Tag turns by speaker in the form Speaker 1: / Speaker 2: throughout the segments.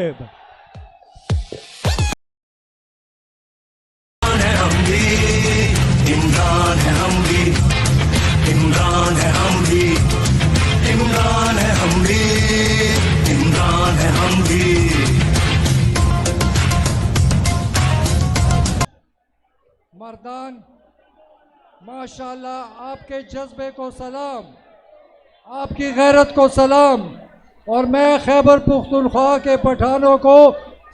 Speaker 1: साहेब।
Speaker 2: इमरान है हम भी, इमरान है हम भी, इमरान है हम भी, इमरान है हम भी।
Speaker 1: मर्दान माशाल्लाह, आपके जज्बे को सलाम, आपकी गैरत को सलाम। और मैं खैबर पुख्तनख्वा के पठानों को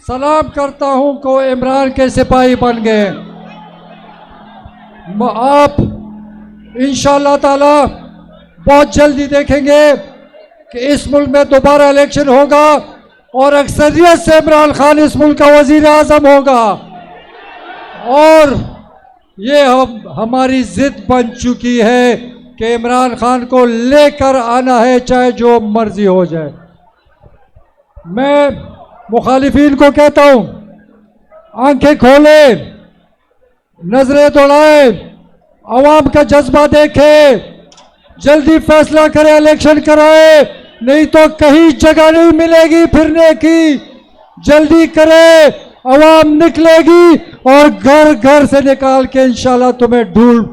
Speaker 1: सलाम करता हूं को इमरान के सिपाही बन गए। आप इंशाअल्लाह ताला बहुत जल्दी देखेंगे कि इस मुल्क में दोबारा इलेक्शन होगा और अक्सरियत से इमरान खान इस मुल्क का वजीर आजम होगा। और ये हमारी जिद बन चुकी है कि इमरान खान को लेकर आना है, चाहे जो मर्जी हो जाए। मैं मुखालिफिन को कहता हूं, आंखें खोले, नजरें दौड़ाए, आवाम का जज्बा देखे, जल्दी फैसला करे, इलेक्शन कराए, नहीं तो कहीं जगह नहीं मिलेगी फिरने की। जल्दी करे, आवाम निकलेगी और घर घर से निकाल के इंशाल्लाह तुम्हें ढूंढ।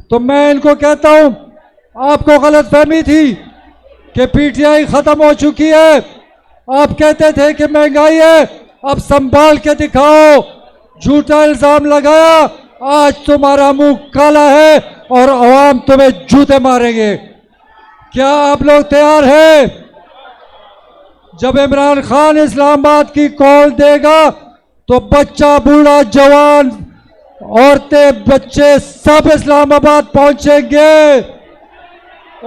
Speaker 1: तो मैं इनको कहता हूं, आपको गलतफहमी थी कि पीटीआई खत्म हो चुकी है। आप कहते थे कि महंगाई है, अब संभाल के दिखाओ। झूठा इल्जाम लगाया, आज तुम्हारा मुंह काला है और आवाम तुम्हें जूते मारेंगे। क्या आप लोग तैयार हैं? जब इमरान खान इस्लामाबाद की कॉल देगा तो बच्चा, बूढ़ा, जवान, औरतें, बच्चे सब इस्लामाबाद पहुंचेंगे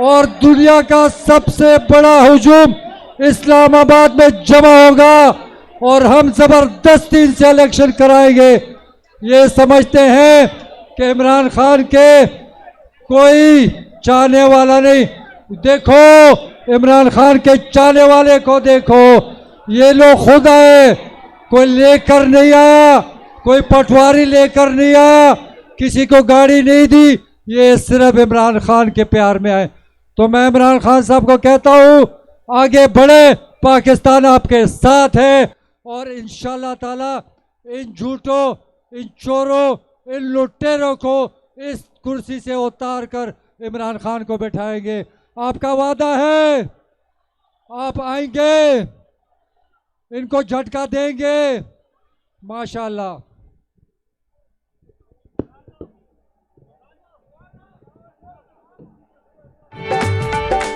Speaker 1: और दुनिया का सबसे बड़ा हुजूम इस्लामाबाद में जमा होगा और हम जबरदस्ती से इलेक्शन कराएंगे। ये समझते हैं कि इमरान खान के कोई चाहने वाला नहीं। देखो इमरान खान के चाहने वाले को देखो, ये लोग खुद आए, कोई लेकर नहीं आया, कोई पटवारी लेकर नहीं आया, किसी को गाड़ी नहीं दी, ये सिर्फ इमरान खान के प्यार में आए। तो मैं इमरान खान साहब को कहता हूं, आगे बढ़े, पाकिस्तान आपके साथ है और इंशाल्लाह ताला इन झूठों, इन चोरों, इन लुटेरों को इस कुर्सी से उतार कर इमरान खान को बैठाएंगे। आपका वादा है, आप आएंगे, इनको झटका देंगे। माशाल्लाह।